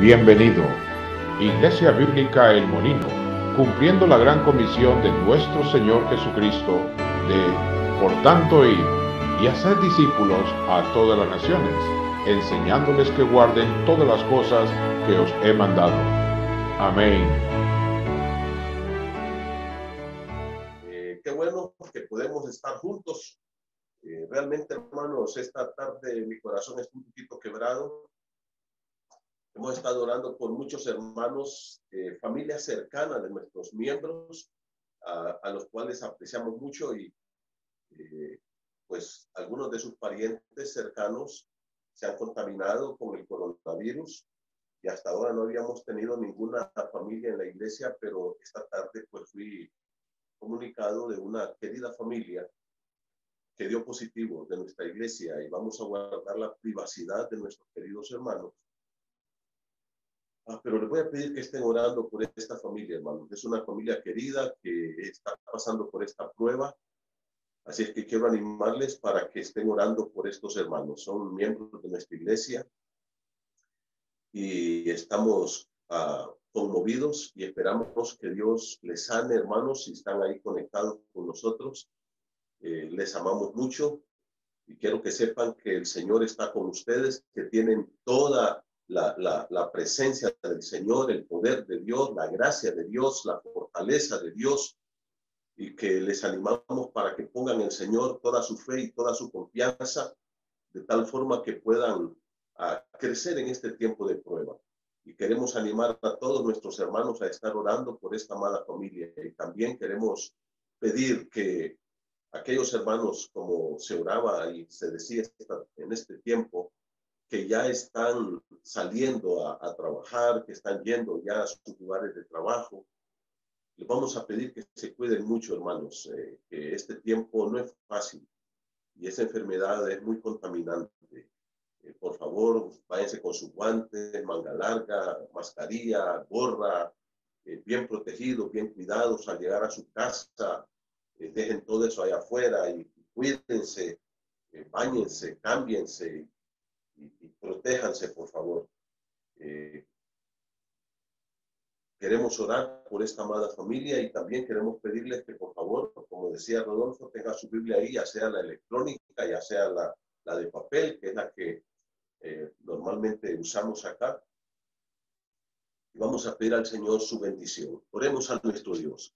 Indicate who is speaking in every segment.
Speaker 1: Bienvenido. Iglesia Bíblica El Molino, cumpliendo la gran comisión de nuestro Señor Jesucristo de, por tanto, ir y hacer discípulos a todas las naciones, enseñándoles que guarden todas las cosas que os he mandado. Amén.
Speaker 2: Qué bueno que podemos estar juntos. Realmente, hermanos, esta tarde mi corazón está un poquito quebrado. Hemos estado orando por muchos hermanos, familias cercanas de nuestros miembros, a los cuales apreciamos mucho y pues algunos de sus parientes cercanos se han contaminado con el coronavirus y hasta ahora no habíamos tenido ninguna familia en la iglesia, pero esta tarde pues fui comunicado de una querida familia que dio positivo de nuestra iglesia y vamos a guardar la privacidad de nuestros queridos hermanos. Pero les voy a pedir que estén orando por esta familia, hermanos. Es una familia querida que está pasando por esta prueba. Así es que quiero animarles para que estén orando por estos hermanos. Son miembros de nuestra iglesia y estamos conmovidos y esperamos que Dios les sane, hermanos, si están ahí conectados con nosotros. Les amamos mucho y quiero que sepan que el Señor está con ustedes, que tienen toda la presencia del Señor, el poder de Dios, la gracia de Dios, la fortaleza de Dios, y que les animamos para que pongan en el Señor toda su fe y toda su confianza, de tal forma que puedan crecer en este tiempo de prueba. Y queremos animar a todos nuestros hermanos a estar orando por esta amada familia. Y también queremos pedir que aquellos hermanos, como se oraba y se decía en este tiempo, que ya están saliendo a trabajar, que están yendo ya a sus lugares de trabajo, les vamos a pedir que se cuiden mucho, hermanos, que este tiempo no es fácil y esa enfermedad es muy contaminante. Por favor, váyanse con sus guantes, manga larga, mascarilla, gorra, bien protegidos, bien cuidados al llegar a su casa. Dejen todo eso allá afuera y cuídense, báñense, cámbiense y protéjanse, por favor. Queremos orar por esta amada familia y también queremos pedirles que, por favor, como decía Rodolfo, tenga su Biblia ahí, ya sea la electrónica, ya sea la de papel, que es la que normalmente usamos acá. Y vamos a pedir al Señor su bendición. Oremos a nuestro Dios.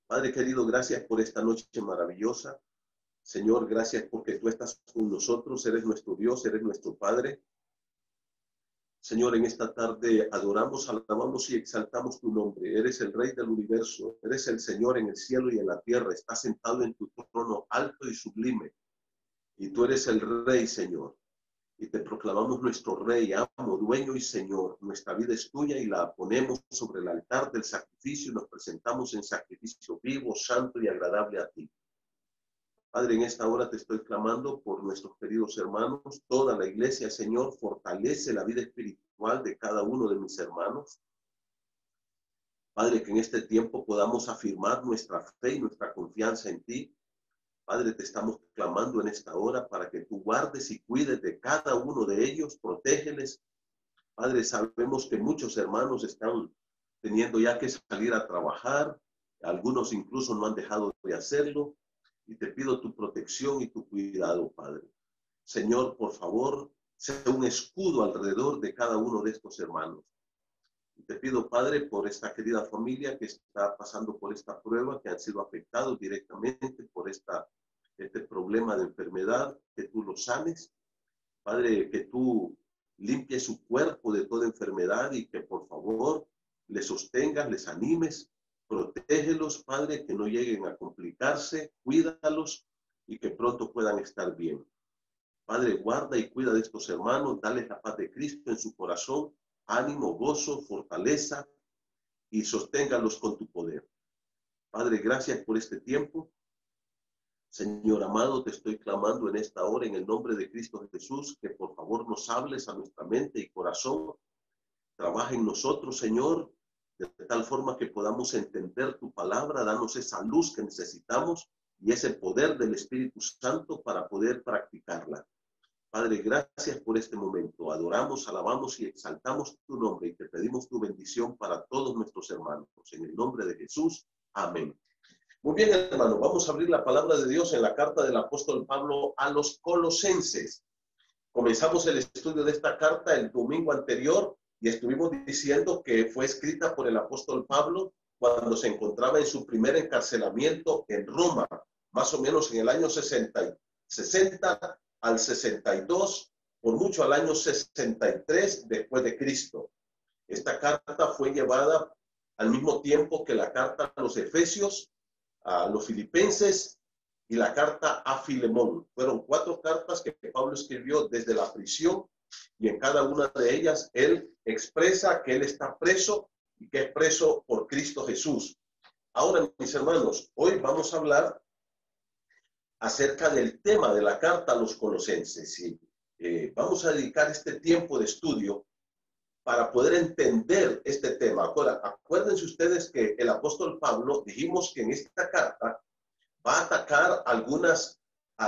Speaker 2: Padre querido, gracias por esta noche maravillosa. Señor, gracias porque tú estás con nosotros, eres nuestro Dios, eres nuestro Padre. Señor, en esta tarde adoramos, alabamos y exaltamos tu nombre. Eres el Rey del universo, eres el Señor en el cielo y en la tierra. Estás sentado en tu trono alto y sublime. Y tú eres el Rey, Señor. Y te proclamamos nuestro Rey, amo, dueño y Señor. Nuestra vida es tuya y la ponemos sobre el altar del sacrificio y nos presentamos en sacrificio vivo, santo y agradable a ti. Padre, en esta hora te estoy clamando por nuestros queridos hermanos, toda la iglesia, Señor, fortalece la vida espiritual de cada uno de mis hermanos. Padre, que en este tiempo podamos afirmar nuestra fe y nuestra confianza en ti. Padre, te estamos clamando en esta hora para que tú guardes y cuides de cada uno de ellos, protégeles. Padre, sabemos que muchos hermanos están teniendo ya que salir a trabajar, algunos incluso no han dejado de hacerlo. Y te pido tu protección y tu cuidado, Padre. Señor, por favor, sea un escudo alrededor de cada uno de estos hermanos. Y te pido, Padre, por esta querida familia que está pasando por esta prueba, que han sido afectados directamente por este problema de enfermedad, que tú los sanes. Padre, que tú limpies su cuerpo de toda enfermedad y que, por favor, les sostengas, les animes. Protégelos, Padre, que no lleguen a complicarse, cuídalos y que pronto puedan estar bien. Padre, guarda y cuida de estos hermanos, dale la paz de Cristo en su corazón, ánimo, gozo, fortaleza y sosténgalos con tu poder. Padre, gracias por este tiempo. Señor amado, te estoy clamando en esta hora en el nombre de Cristo Jesús, que por favor nos hables a nuestra mente y corazón. Trabaja en nosotros, Señor, de tal forma que podamos entender tu palabra, danos esa luz que necesitamos y ese poder del Espíritu Santo para poder practicarla. Padre, gracias por este momento. Adoramos, alabamos y exaltamos tu nombre y te pedimos tu bendición para todos nuestros hermanos. En el nombre de Jesús. Amén. Muy bien, hermano, vamos a abrir la palabra de Dios en la carta del apóstol Pablo a los Colosenses. Comenzamos el estudio de esta carta el domingo anterior y estuvimos diciendo que fue escrita por el apóstol Pablo cuando se encontraba en su primer encarcelamiento en Roma, más o menos en el año 60 al 62, por mucho al año 63 después de Cristo. Esta carta fue llevada al mismo tiempo que la carta a los Efesios, a los Filipenses y la carta a Filemón. Fueron 4 cartas que Pablo escribió desde la prisión y en cada una de ellas él expresa que él está preso y que es preso por Cristo Jesús. Ahora, mis hermanos, hoy vamos a hablar acerca del tema de la carta a los Colosenses. Y, vamos a dedicar este tiempo de estudio para poder entender este tema. Ahora, acuérdense ustedes que el apóstol Pablo, dijimos que en esta carta va a atacar algunas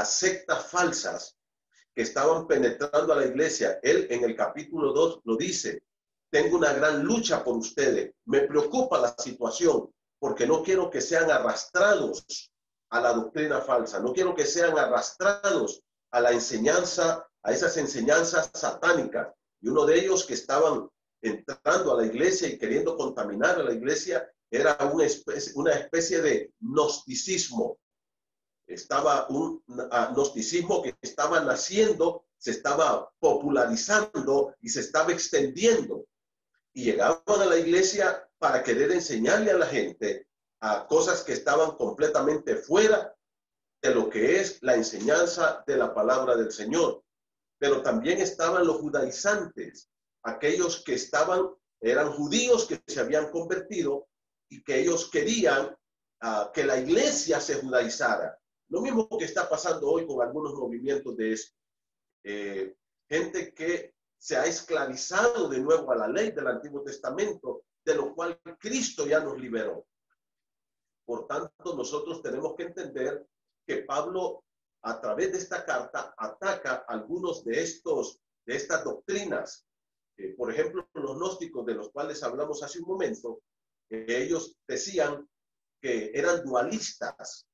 Speaker 2: sectas falsas que estaban penetrando a la iglesia. Él en el capítulo 2 lo dice: tengo una gran lucha por ustedes, me preocupa la situación, porque no quiero que sean arrastrados a la doctrina falsa, no quiero que sean arrastrados a la enseñanza, a esas enseñanzas satánicas. Y uno de ellos que estaban entrando a la iglesia y queriendo contaminar a la iglesia era una especie de gnosticismo. Estaba un gnosticismo que estaba naciendo, se estaba popularizando y se estaba extendiendo. Y llegaban a la iglesia para querer enseñarle a la gente a cosas que estaban completamente fuera de lo que es la enseñanza de la palabra del Señor. Pero también estaban los judaizantes, aquellos que eran judíos que se habían convertido y que ellos querían que la iglesia se judaizara. Lo mismo que está pasando hoy con algunos movimientos de eso. Gente que se ha esclavizado de nuevo a la ley del Antiguo Testamento, de lo cual Cristo ya nos liberó. Por tanto, nosotros tenemos que entender que Pablo, a través de esta carta, ataca algunos de estas doctrinas. Por ejemplo, los gnósticos, de los cuales hablamos hace un momento, ellos decían que eran dualistas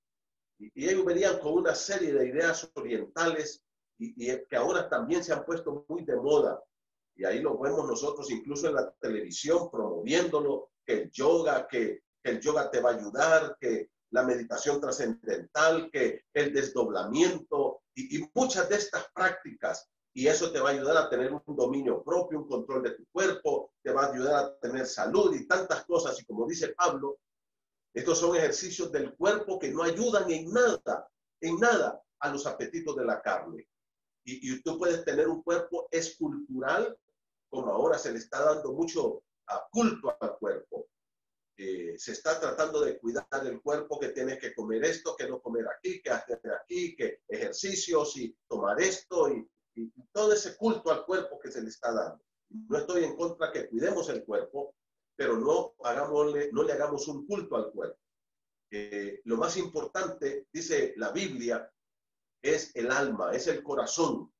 Speaker 2: y ellos venían con una serie de ideas orientales y que ahora también se han puesto muy de moda. Y ahí lo vemos nosotros incluso en la televisión promoviéndolo, que el yoga te va a ayudar, que la meditación trascendental, que el desdoblamiento y muchas de estas prácticas. Y eso te va a ayudar a tener un dominio propio, un control de tu cuerpo, te va a ayudar a tener salud y tantas cosas. Y como dice Pablo, estos son ejercicios del cuerpo que no ayudan en nada a los apetitos de la carne. Y tú puedes tener un cuerpo escultural, como ahora se le está dando mucho culto al cuerpo. Se está tratando de cuidar el cuerpo, que tienes que comer esto, que no comer aquí, que hacer aquí, que ejercicios y tomar esto y todo ese culto al cuerpo que se le está dando. No estoy en contra que cuidemos el cuerpo, pero no le hagamos un culto al cuerpo. Lo más importante, dice la Biblia, es el alma, es el corazón.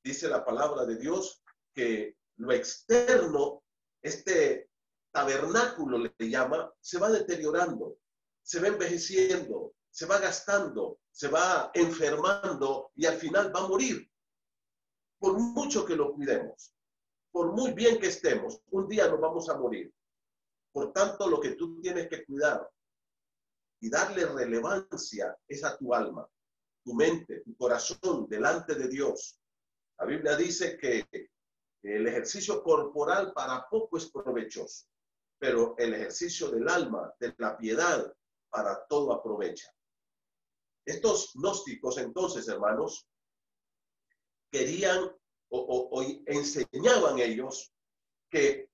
Speaker 2: Dice la palabra de Dios que lo externo, este tabernáculo le llama, se va deteriorando, se va envejeciendo, se va gastando, se va enfermando y al final va a morir. Por mucho que lo cuidemos, por muy bien que estemos, un día nos vamos a morir. Por tanto, lo que tú tienes que cuidar y darle relevancia es a tu alma, tu mente, tu corazón delante de Dios. La Biblia dice que el ejercicio corporal para poco es provechoso, pero el ejercicio del alma, de la piedad, para todo aprovecha. Estos gnósticos, entonces, hermanos, querían o enseñaban ellos que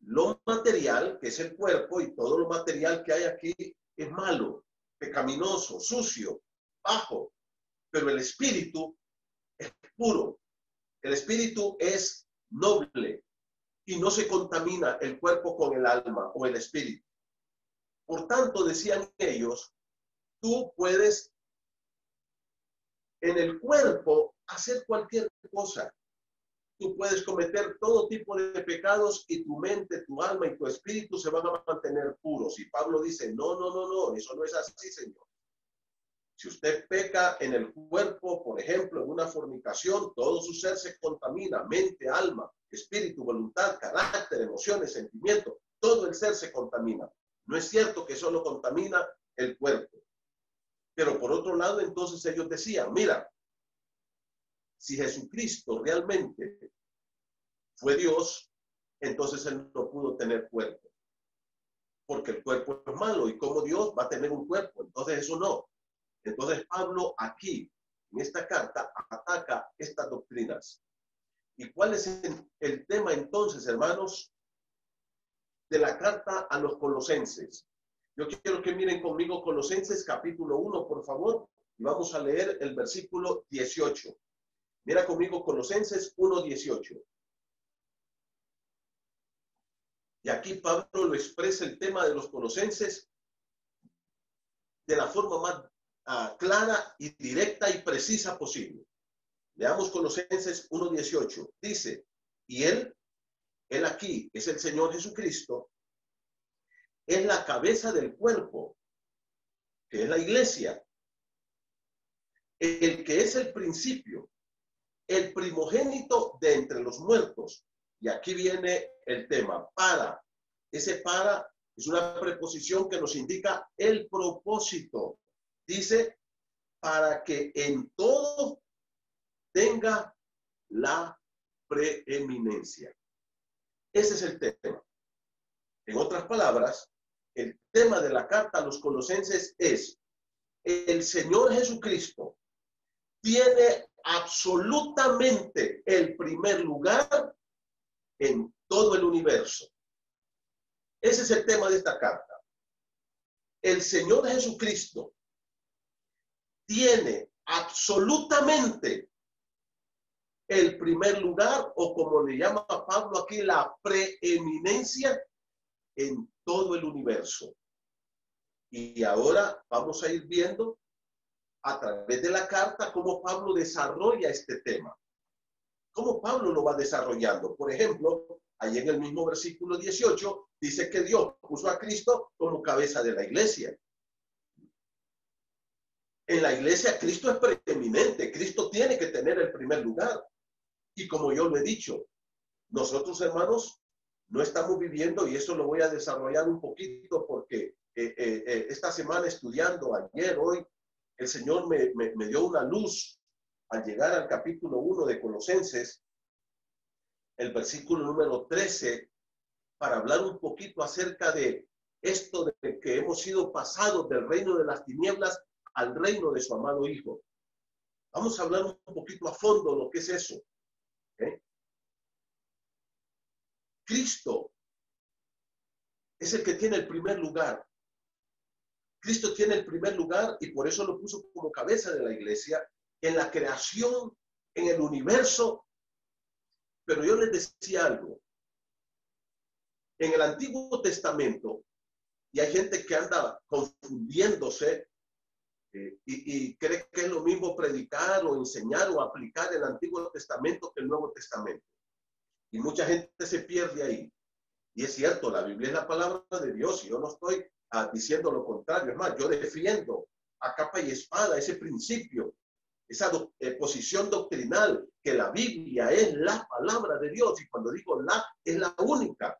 Speaker 2: lo material, que es el cuerpo, y todo lo material que hay aquí es malo, pecaminoso, sucio, bajo, pero el espíritu es puro. El espíritu es noble y no se contamina el cuerpo con el alma o el espíritu. Por tanto, decían ellos, tú puedes en el cuerpo hacer cualquier cosa. Tú puedes cometer todo tipo de pecados y tu mente, tu alma y tu espíritu se van a mantener puros. Y Pablo dice, no, no, no, no, eso no es así, Señor. Si usted peca en el cuerpo, por ejemplo, en una fornicación, todo su ser se contamina, mente, alma, espíritu, voluntad, carácter, emociones, sentimientos, todo el ser se contamina. No es cierto que solo contamina el cuerpo. Pero por otro lado, entonces ellos decían, mira, si Jesucristo realmente fue Dios, entonces él no pudo tener cuerpo. Porque el cuerpo es malo y como Dios va a tener un cuerpo, entonces eso no. Entonces Pablo aquí, en esta carta, ataca estas doctrinas. ¿Y cuál es el tema entonces, hermanos, de la carta a los colosenses? Yo quiero que miren conmigo Colosenses capítulo 1, por favor, y vamos a leer el versículo 18. Mira conmigo Colosenses 1, 18. Y aquí Pablo lo expresa el tema de los colosenses de la forma más clara y directa y precisa posible. Leamos Colosenses 1, 18. Dice, y él aquí es el Señor Jesucristo, es la cabeza del cuerpo, que es la iglesia, el que es el principio, el primogénito de entre los muertos. Y aquí viene el tema, para. Ese para es una preposición que nos indica el propósito. Dice, para que en todo tenga la preeminencia. Ese es el tema. En otras palabras, el tema de la carta a los colosenses es, el Señor Jesucristo tiene absolutamente el primer lugar en todo el universo. Ese es el tema de esta carta. El Señor Jesucristo tiene absolutamente el primer lugar, o como le llama Pablo aquí, la preeminencia en todo el universo. Y ahora vamos a ir viendo a través de la carta cómo Pablo desarrolla este tema. ¿Cómo Pablo lo va desarrollando? Por ejemplo, ahí en el mismo versículo 18, dice que Dios puso a Cristo como cabeza de la iglesia. En la iglesia Cristo es preeminente, Cristo tiene que tener el primer lugar. Y como yo lo he dicho, nosotros, hermanos, no estamos viviendo, y eso lo voy a desarrollar un poquito porque esta semana estudiando, ayer, hoy, el Señor me dio una luz al llegar al capítulo 1 de Colosenses, el versículo número 13, para hablar un poquito acerca de esto de que hemos sido pasados del reino de las tinieblas al reino de su amado Hijo. Vamos a hablar un poquito a fondo de lo que es eso. Cristo es el que tiene el primer lugar. Cristo tiene el primer lugar y por eso lo puso como cabeza de la iglesia en la creación, en el universo. Pero yo les decía algo. En el Antiguo Testamento, y hay gente que anda confundiéndose y cree que es lo mismo predicar o enseñar o aplicar el Antiguo Testamento que el Nuevo Testamento. Y mucha gente se pierde ahí. Y es cierto, la Biblia es la palabra de Dios y yo no estoy diciendo lo contrario. Es más, yo defiendo a capa y espada ese principio, esa posición doctrinal, que la Biblia es la palabra de Dios. Y cuando digo la, es la única.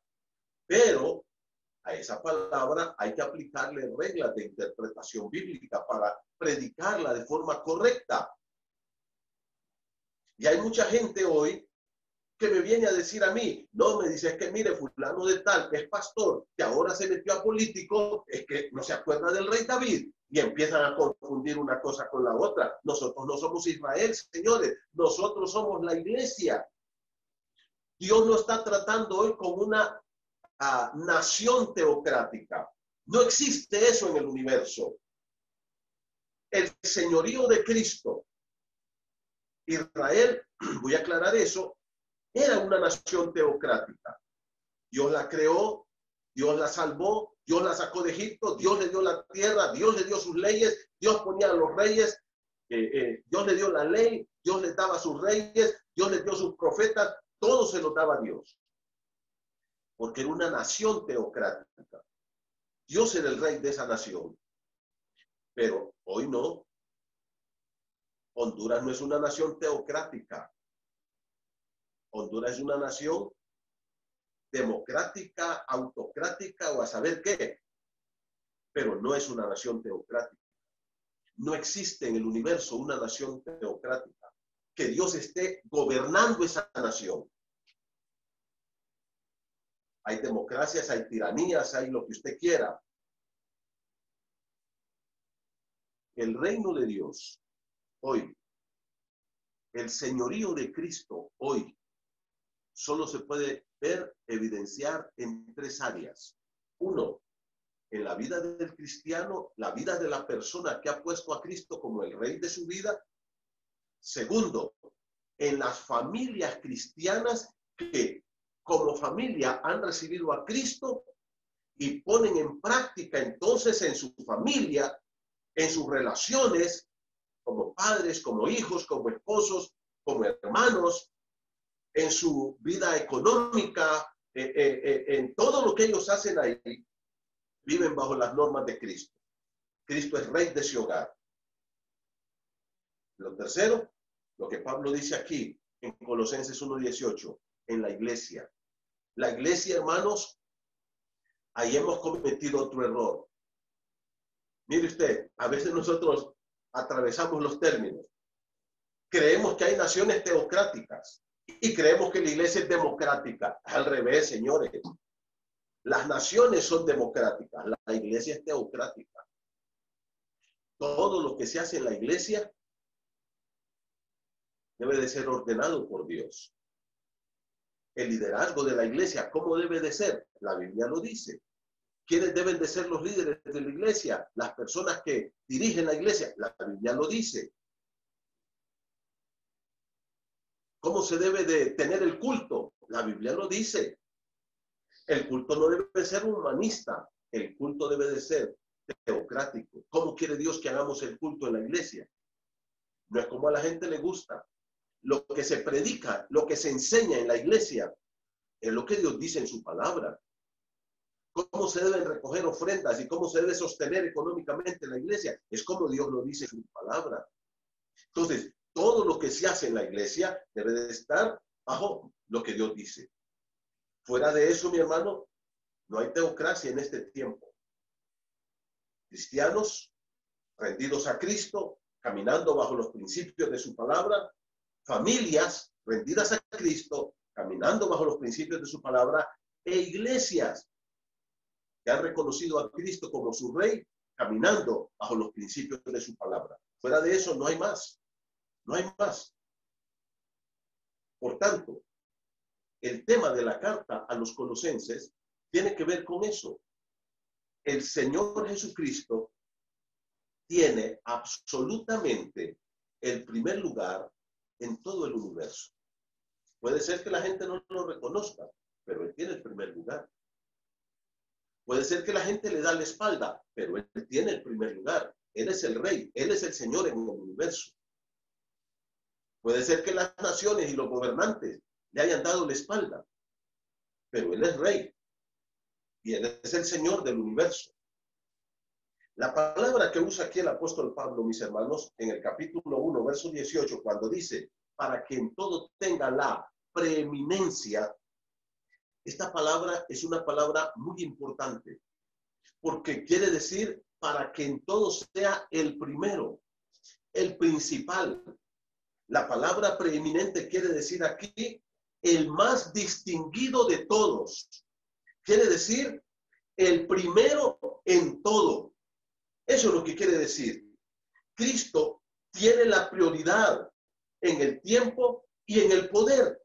Speaker 2: Pero a esa palabra hay que aplicarle reglas de interpretación bíblica para predicarla de forma correcta. Y hay mucha gente hoy que me viene a decir a mí, no, me dice, es que mire, fulano de tal, que es pastor, que ahora se metió a político, es que no se acuerda del rey David, y empiezan a confundir una cosa con la otra. Nosotros no somos Israel, señores, nosotros somos la iglesia. Dios no está tratando hoy con una nación teocrática. No existe eso en el universo. El señorío de Cristo, Israel, voy a aclarar eso, era una nación teocrática. Dios la creó, Dios la salvó, Dios la sacó de Egipto, Dios le dio la tierra, Dios le dio sus leyes, Dios ponía a los reyes, Dios le dio la ley, Dios le daba a sus reyes, Dios le dio a sus profetas, todo se lo daba a Dios. Porque era una nación teocrática. Dios era el rey de esa nación. Pero hoy no. Honduras no es una nación teocrática. Honduras es una nación democrática, autocrática o a saber qué. Pero no es una nación teocrática. No existe en el universo una nación teocrática. Que Dios esté gobernando esa nación. Hay democracias, hay tiranías, hay lo que usted quiera. El reino de Dios, hoy, el señorío de Cristo, hoy, solo se puede ver, evidenciar en tres áreas. Uno, en la vida del cristiano, la vida de la persona que ha puesto a Cristo como el rey de su vida. Segundo, en las familias cristianas que como familia han recibido a Cristo y ponen en práctica entonces en su familia, en sus relaciones, como padres, como hijos, como esposos, como hermanos, en su vida económica, en todo lo que ellos hacen ahí, viven bajo las normas de Cristo. Cristo es rey de ese hogar. Lo tercero, lo que Pablo dice aquí en Colosenses 1:18, en la iglesia. La iglesia, hermanos, ahí hemos cometido otro error. Mire usted, a veces nosotros atravesamos los términos. Creemos que hay naciones teocráticas y creemos que la iglesia es democrática. Al revés, señores. Las naciones son democráticas, la iglesia es teocrática. Todo lo que se hace en la iglesia debe de ser ordenado por Dios. El liderazgo de la iglesia, ¿cómo debe de ser? La Biblia lo dice. ¿Quiénes deben de ser los líderes de la iglesia? Las personas que dirigen la iglesia. La Biblia lo dice. ¿Cómo se debe de tener el culto? La Biblia lo dice. El culto no debe ser humanista. El culto debe de ser teocrático. ¿Cómo quiere Dios que hagamos el culto en la iglesia? No es como a la gente le gusta. Lo que se predica, lo que se enseña en la iglesia, es lo que Dios dice en su palabra. Cómo se deben recoger ofrendas y cómo se debe sostener económicamente la iglesia, es como Dios lo dice en su palabra. Entonces, todo lo que se hace en la iglesia debe de estar bajo lo que Dios dice. Fuera de eso, mi hermano, no hay teocracia en este tiempo. Cristianos rendidos a Cristo, caminando bajo los principios de su palabra, familias rendidas a Cristo, caminando bajo los principios de su palabra, e iglesias que han reconocido a Cristo como su rey, caminando bajo los principios de su palabra. Fuera de eso no hay más. No hay más. Por tanto, el tema de la carta a los colosenses tiene que ver con eso. El Señor Jesucristo tiene absolutamente el primer lugar en todo el universo. Puede ser que la gente no lo reconozca, pero Él tiene el primer lugar. Puede ser que la gente le da la espalda, pero Él tiene el primer lugar. Él es el rey, Él es el Señor en el universo. Puede ser que las naciones y los gobernantes le hayan dado la espalda, pero Él es rey y Él es el Señor del universo. La palabra que usa aquí el apóstol Pablo, mis hermanos, en el capítulo 1, verso 18, cuando dice, para que en todo tenga la preeminencia, esta palabra es una palabra muy importante, porque quiere decir para que en todo sea el primero, el principal. La palabra preeminente quiere decir aquí el más distinguido de todos. Quiere decir el primero en todo. Eso es lo que quiere decir. Cristo tiene la prioridad en el tiempo y en el poder.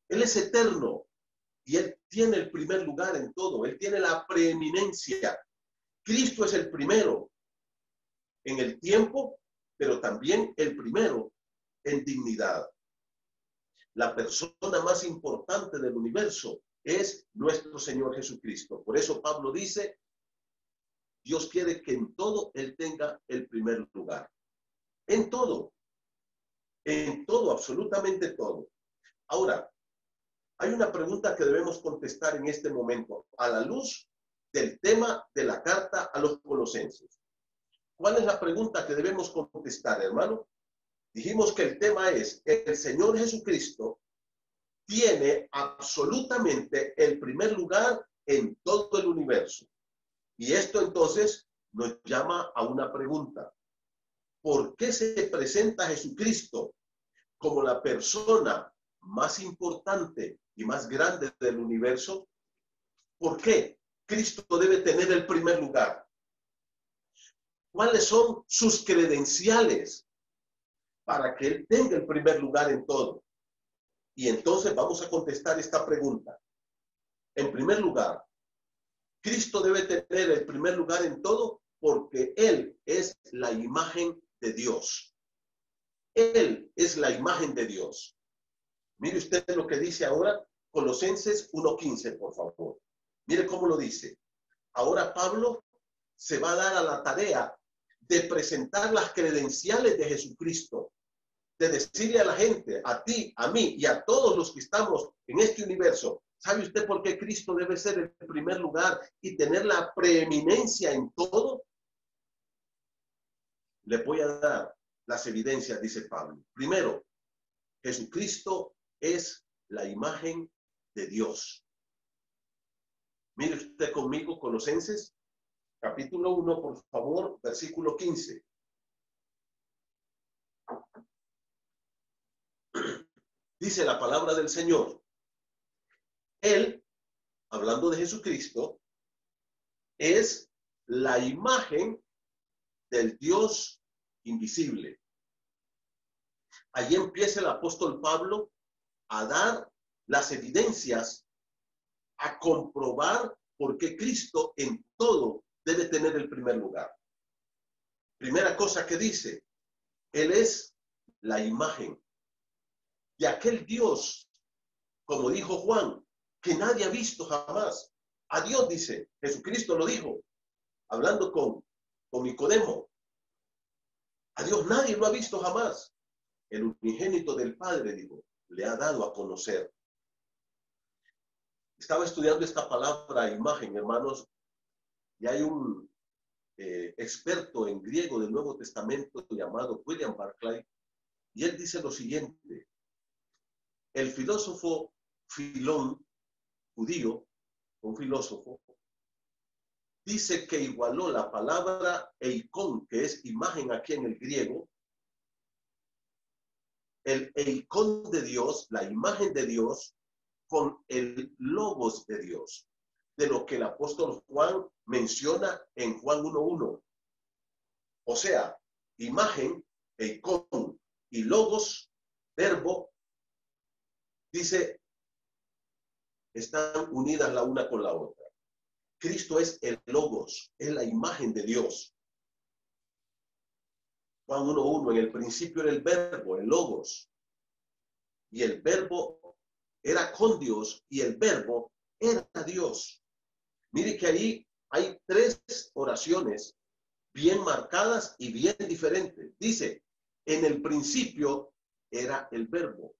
Speaker 2: Él es eterno y Él tiene el primer lugar en todo. Él tiene la preeminencia. Cristo es el primero en el tiempo, pero también el primero en dignidad. La persona más importante del universo es nuestro Señor Jesucristo. Por eso Pablo dice, Dios quiere que en todo Él tenga el primer lugar. en todo, absolutamente todo. Ahora, hay una pregunta que debemos contestar en este momento, a la luz del tema de la carta a los Colosenses. ¿Cuál es la pregunta que debemos contestar, hermano? Dijimos que el tema es, el Señor Jesucristo tiene absolutamente el primer lugar en todo el universo. Y esto entonces nos llama a una pregunta. ¿Por qué se presenta Jesucristo como la persona más importante y más grande del universo? ¿Por qué Cristo debe tener el primer lugar? ¿Cuáles son sus credenciales para que Él tenga el primer lugar en todo? Y entonces vamos a contestar esta pregunta. En primer lugar, Cristo debe tener el primer lugar en todo porque Él es la imagen de Dios. Él es la imagen de Dios. Mire usted lo que dice ahora Colosenses 1:15, por favor. Mire cómo lo dice. Ahora Pablo se va a dar a la tarea de presentar las credenciales de Jesucristo, de decirle a la gente, a ti, a mí y a todos los que estamos en este universo, ¿sabe usted por qué Cristo debe ser el primer lugar y tener la preeminencia en todo? Le voy a dar las evidencias, dice Pablo. Primero, Jesucristo es la imagen de Dios. Mire usted conmigo Colosenses, capítulo 1, por favor, versículo 15. Dice la palabra del Señor. Él, hablando de Jesucristo, es la imagen del Dios invisible. Allí empieza el apóstol Pablo a dar las evidencias, a comprobar por qué Cristo en todo debe tener el primer lugar. Primera cosa que dice, Él es la imagen de aquel Dios, como dijo Juan, que nadie ha visto jamás. A Dios, dice, Jesucristo lo dijo, hablando con Nicodemo. A Dios nadie lo ha visto jamás. El unigénito del Padre, dijo, le ha dado a conocer. Estaba estudiando esta palabra imagen, hermanos, y hay un experto en griego del Nuevo Testamento llamado William Barclay, y él dice lo siguiente. El filósofo Filón, judío, un filósofo, dice que igualó la palabra eikon, que es imagen aquí en el griego, el eikon de Dios, la imagen de Dios, con el logos de Dios, de lo que el apóstol Juan menciona en Juan 1:1. O sea, imagen, eikon y logos, verbo, dice, están unidas la una con la otra. Cristo es el logos, es la imagen de Dios. Juan 1:1, en el principio era el verbo, el logos. Y el verbo era con Dios y el verbo era Dios. Mire que ahí hay tres oraciones bien marcadas y bien diferentes. Dice, en el principio era el verbo.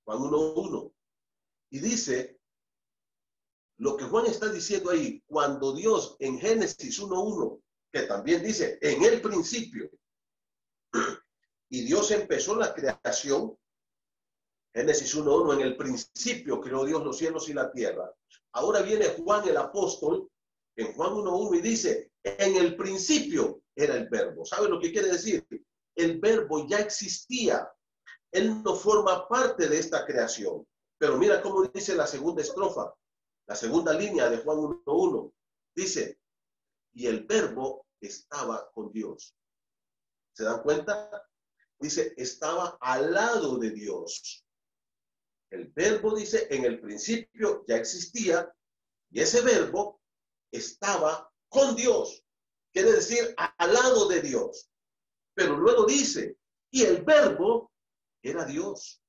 Speaker 2: Juan 1:1. Y dice, lo que Juan está diciendo ahí, cuando Dios en Génesis 1:1, que también dice, en el principio, y Dios empezó la creación, Génesis 1:1, en el principio creó Dios los cielos y la tierra. Ahora viene Juan el apóstol, en Juan 1:1, y dice, en el principio era el verbo. ¿Sabe lo que quiere decir? El verbo ya existía. Él no forma parte de esta creación. Pero mira cómo dice la segunda estrofa, la segunda línea de Juan 1:1. Dice, y el verbo estaba con Dios. ¿Se dan cuenta? Dice, estaba al lado de Dios. El verbo, dice, en el principio ya existía y ese verbo estaba con Dios. Quiere decir, al lado de Dios. Pero luego dice, y el verbo era Dios.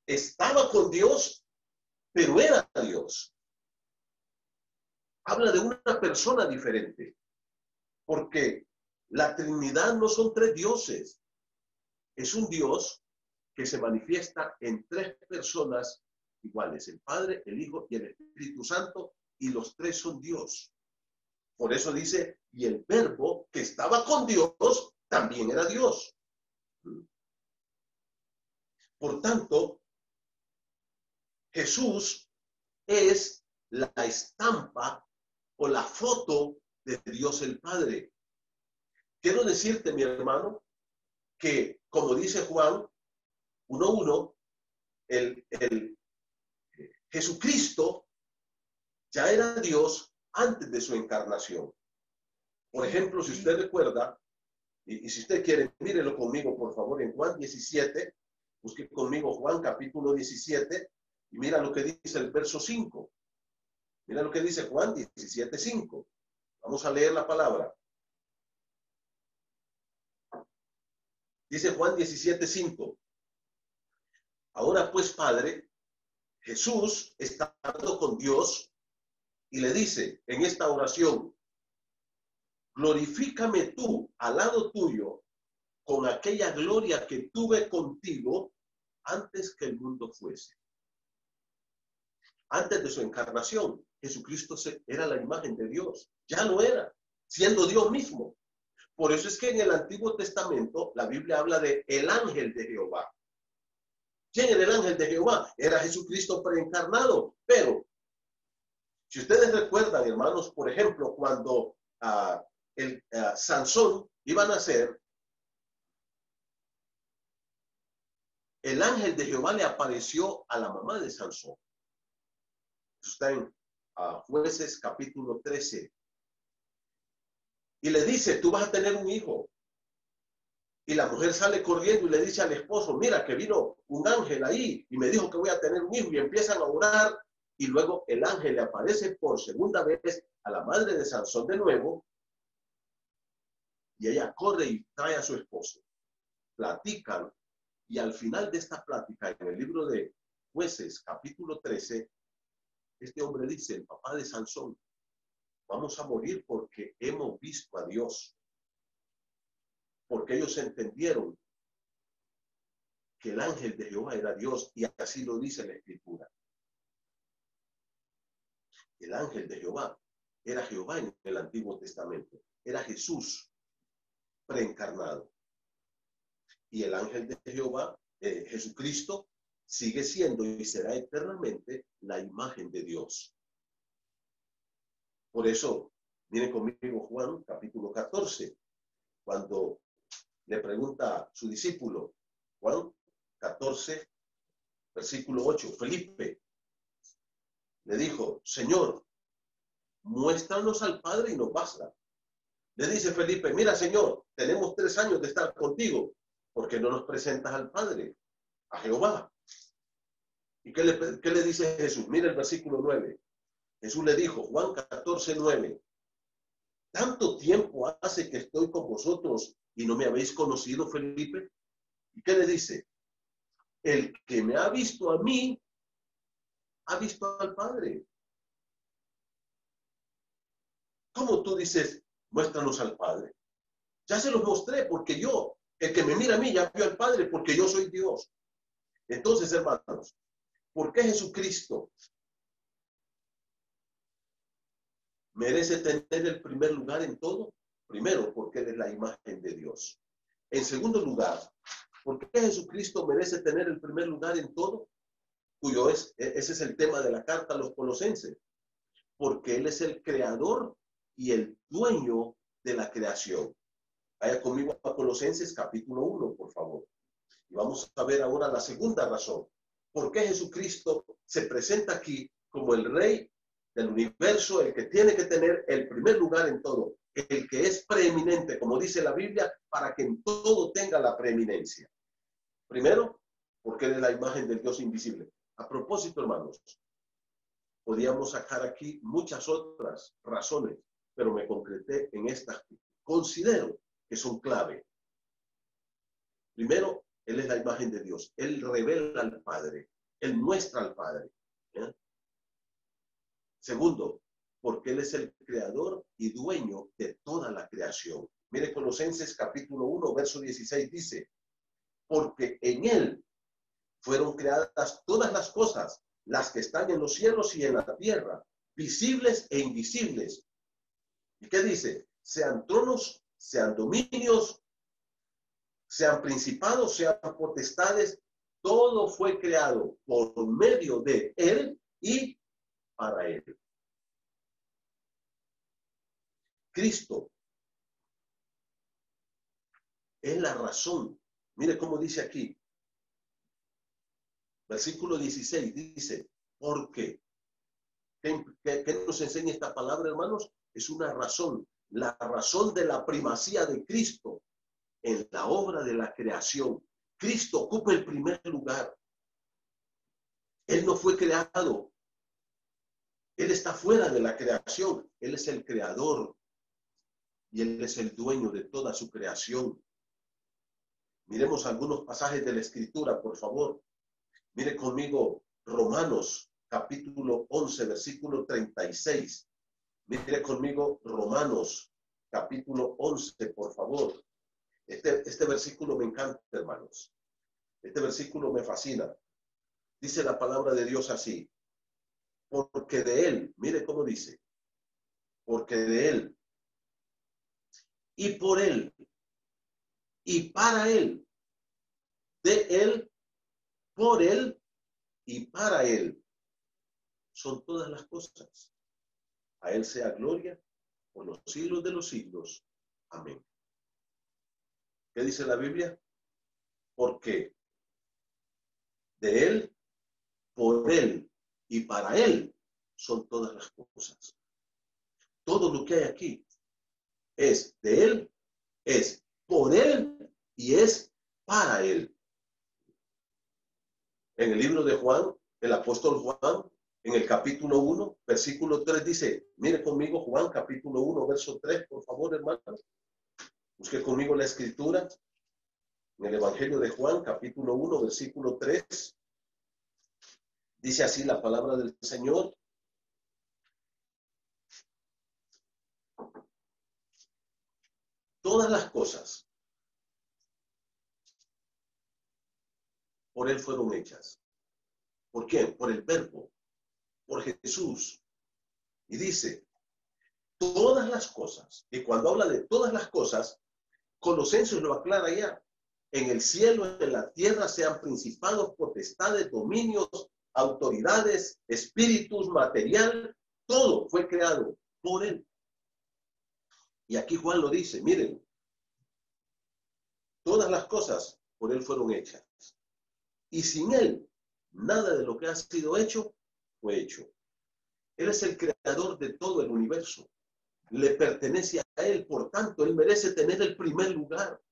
Speaker 2: Estaba con Dios, pero era Dios. Habla de una persona diferente. Porque La Trinidad no son tres dioses. Es un Dios que se manifiesta en tres personas iguales, el Padre, el Hijo y el Espíritu Santo, y los tres son Dios. Por eso dice, y el Verbo que estaba con Dios también era Dios. Por tanto, Jesús es la estampa o la foto de Dios el Padre. Quiero decirte, mi hermano, que como dice Juan 1:1, el Jesucristo ya era Dios antes de su encarnación. Por ejemplo, si usted recuerda, y si usted quiere, mírelo conmigo, por favor, en Juan 17, busque conmigo Juan capítulo 17, y mira lo que dice el verso 5. Mira lo que dice Juan 17:5. Vamos a leer la palabra. Dice Juan 17:5. Ahora pues, Padre, Jesús está hablando con Dios y le dice en esta oración, glorifícame tú al lado tuyo con aquella gloria que tuve contigo antes que el mundo fuese. Antes de su encarnación, Jesucristo era la imagen de Dios. Ya lo era, siendo Dios mismo. Por eso es que en el Antiguo Testamento la Biblia habla de el ángel de Jehová. ¿Quién era el ángel de Jehová? Era Jesucristo preencarnado. Pero, si ustedes recuerdan, hermanos, por ejemplo, cuando Sansón iba a nacer, el ángel de Jehová le apareció a la mamá de Sansón. Eso está en Jueces capítulo 13. Y le dice, tú vas a tener un hijo. Y la mujer sale corriendo y le dice al esposo, mira que vino un ángel ahí y me dijo que voy a tener un hijo. Y empiezan a orar y luego el ángel le aparece por segunda vez a la madre de Sansón de nuevo. Y ella corre y trae a su esposo. Platican y al final de esta plática, en el libro de Jueces capítulo 13, este hombre dice, el papá de Sansón, vamos a morir porque hemos visto a Dios. Porque ellos entendieron que el ángel de Jehová era Dios, y así lo dice la Escritura. El ángel de Jehová era Jehová en el Antiguo Testamento. Era Jesús preencarnado. Y el ángel de Jehová, Jesucristo, sigue siendo y será eternamente la imagen de Dios. Por eso, miren conmigo Juan capítulo 14, cuando le pregunta a su discípulo, Juan 14, versículo 8, Felipe le dijo, Señor, muéstranos al Padre y nos basta. Le dice Felipe, mira Señor, tenemos 3 años de estar contigo, ¿por qué no nos presentas al Padre, a Jehová? ¿Y qué le dice Jesús? Mira el versículo 9. Jesús le dijo, Juan 14, 9, ¿tanto tiempo hace que estoy con vosotros y no me habéis conocido, Felipe? ¿Y qué le dice? El que me ha visto a mí, ha visto al Padre. ¿Cómo tú dices, muéstranos al Padre? Ya se los mostré porque el que me mira a mí ya vio al Padre porque yo soy Dios. Entonces, hermanos, ¿por qué Jesucristo merece tener el primer lugar en todo? Primero, porque Él es la imagen de Dios. En segundo lugar, ¿por qué Jesucristo merece tener el primer lugar en todo? Ese es el tema de la carta a los Colosenses. Porque Él es el creador y el dueño de la creación. Vaya conmigo a Colosenses capítulo 1, por favor. Y vamos a ver ahora la segunda razón. ¿Por qué Jesucristo se presenta aquí como el Rey del universo, el que tiene que tener el primer lugar en todo, el que es preeminente, como dice la Biblia, para que en todo tenga la preeminencia? Primero, porque Él es la imagen del Dios invisible. A propósito, hermanos, podríamos sacar aquí muchas otras razones, pero me concreté en estas que considero que son clave. Primero, Él es la imagen de Dios. Él revela al Padre. Él muestra al Padre. ¿Eh? Segundo, porque Él es el creador y dueño de toda la creación. Mire, Colosenses capítulo 1, verso 16 dice, porque en Él fueron creadas todas las cosas, las que están en los cielos y en la tierra, visibles e invisibles. ¿Y qué dice? Sean tronos, sean dominios, sean principados, sean potestades, todo fue creado por medio de Él y para Él. Cristo es la razón. Mire cómo dice aquí. Versículo 16 dice, ¿por qué? ¿Qué nos enseña esta palabra, hermanos? Es una razón. La razón de la primacía de Cristo en la obra de la creación. Cristo ocupa el primer lugar. Él no fue creado. Él está fuera de la creación. Él es el creador. Y Él es el dueño de toda su creación. Miremos algunos pasajes de la Escritura, por favor. Mire conmigo Romanos, capítulo 11, versículo 36. Mire conmigo Romanos, capítulo 11, por favor. Este versículo me encanta, hermanos. Este versículo me fascina. Dice la palabra de Dios así. Porque de Él, mire cómo dice. Porque de Él y por Él y para Él, de Él, por Él y para Él, son todas las cosas. A Él sea gloria por los siglos de los siglos. Amén. ¿Qué dice la Biblia? Porque de Él, por Él y para Él son todas las cosas. Todo lo que hay aquí es de Él, es por Él y es para Él. En el libro de Juan, el apóstol Juan, en el capítulo 1, versículo 3 dice, mire conmigo Juan, capítulo 1, verso 3, por favor, hermanos. Busque conmigo la escritura. En el Evangelio de Juan, capítulo 1, versículo 3, dice así la palabra del Señor. Todas las cosas por Él fueron hechas. ¿Por quién? Por el Verbo, por Jesús. Y dice, todas las cosas. Y cuando habla de todas las cosas, Colosenses lo aclara ya. En el cielo, en la tierra, sean principados, potestades, dominios, autoridades, espíritus, material, todo fue creado por Él. Y aquí Juan lo dice, miren, todas las cosas por Él fueron hechas. Y sin Él, nada de lo que ha sido hecho, fue hecho. Él es el creador de todo el universo. Le pertenece a Él, por tanto, Él merece tener el primer lugar.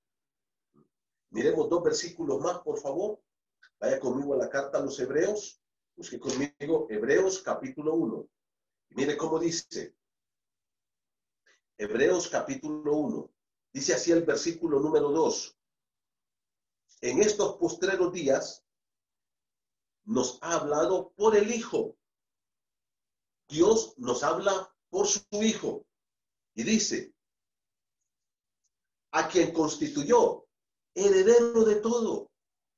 Speaker 2: Miremos 2 versículos más, por favor. Vaya conmigo a la carta a los Hebreos. Busque conmigo Hebreos capítulo 1. Y mire cómo dice. Hebreos capítulo 1. Dice así el versículo número 2. En estos postreros días nos ha hablado por el Hijo. Dios nos habla por su Hijo. Y dice, a quien constituyó heredero de todo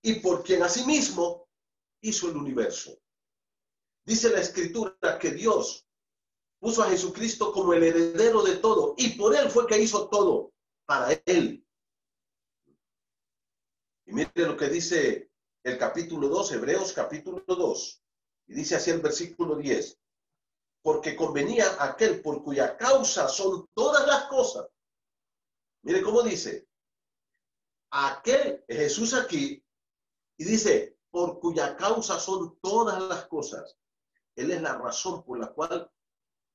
Speaker 2: y por quien asimismo hizo el universo. Dice la Escritura que Dios puso a Jesucristo como el heredero de todo y por Él fue que hizo todo, para Él. Y mire lo que dice el capítulo 2, Hebreos capítulo 2, y dice así el versículo 10, porque convenía aquel por cuya causa son todas las cosas. Mire cómo dice, aquel Jesús aquí, y dice, por cuya causa son todas las cosas. Él es la razón por la cual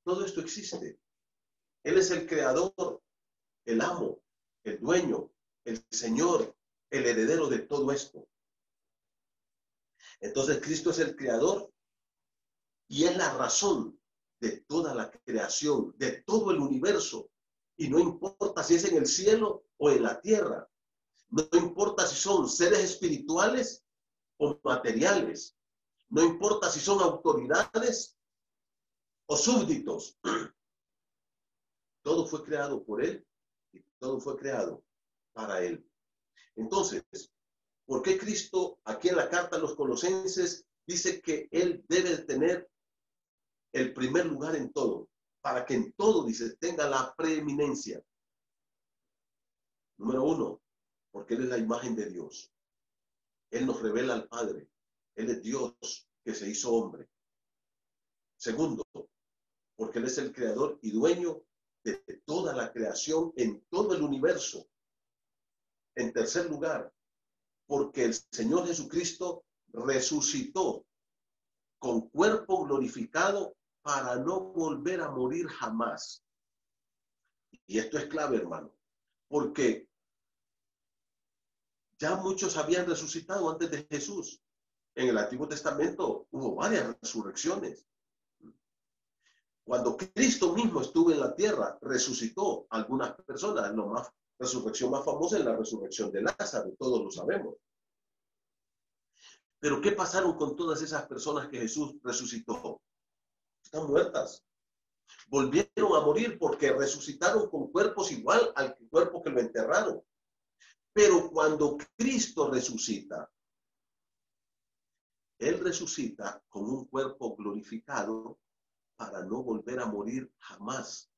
Speaker 2: todo esto existe. Él es el creador, el amo, el dueño, el Señor, el heredero de todo esto. Entonces Cristo es el creador y es la razón de toda la creación, de todo el universo. Y no importa si es en el cielo o en la tierra. No importa si son seres espirituales o materiales. No importa si son autoridades o súbditos. Todo fue creado por Él y todo fue creado para Él. Entonces, ¿por qué Cristo aquí en la carta a los Colosenses dice que Él debe tener el primer lugar en todo? Para que en todo, dice, tenga la preeminencia. Número uno, porque Él es la imagen de Dios. Él nos revela al Padre. Él es Dios que se hizo hombre. Segundo, porque Él es el creador y dueño de toda la creación en todo el universo. En tercer lugar, porque el Señor Jesucristo resucitó con cuerpo glorificado para no volver a morir jamás. Y esto es clave, hermano, porque ya muchos habían resucitado antes de Jesús. En el Antiguo Testamento hubo varias resurrecciones. Cuando Cristo mismo estuvo en la tierra, resucitó a algunas personas. La resurrección más famosa es la resurrección de Lázaro, todos lo sabemos. Pero ¿qué pasaron con todas esas personas que Jesús resucitó? Están muertas. Volvieron a morir porque resucitaron con cuerpos igual al cuerpo que lo enterraron. Pero cuando Cristo resucita, Él resucita con un cuerpo glorificado para no volver a morir jamás.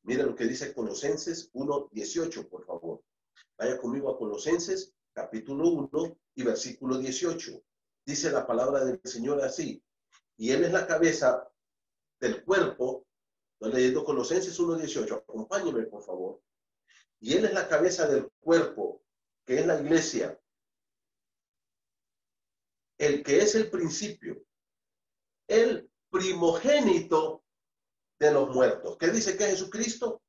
Speaker 2: Mira lo que dice Colosenses 1:18, por favor. Vaya conmigo a Colosenses, capítulo 1 y versículo 18. Dice la palabra del Señor así: y Él es la cabeza del cuerpo. Estoy leyendo Colosenses 1:18. Acompáñenme, por favor. Y Él es la cabeza del cuerpo, que es la iglesia, el que es el principio, el primogénito de los muertos. ¿Qué dice que es Jesucristo?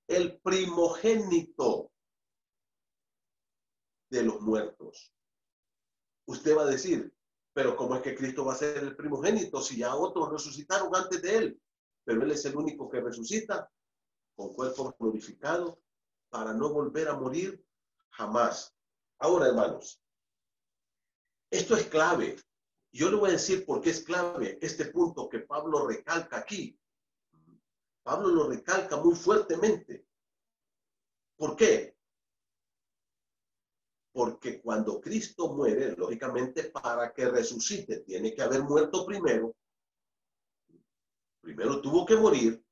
Speaker 2: El primogénito de los muertos. Usted va a decir, pero ¿cómo es que Cristo va a ser el primogénito si ya otros resucitaron antes de Él? Pero Él es el único que resucita con cuerpo glorificado para no volver a morir jamás. Ahora, hermanos, esto es clave. Yo le voy a decir por qué es clave este punto que Pablo recalca aquí. Pablo lo recalca muy fuertemente. ¿Por qué? Porque cuando Cristo muere, lógicamente, para que resucite, tiene que haber muerto primero. Primero tuvo que morir.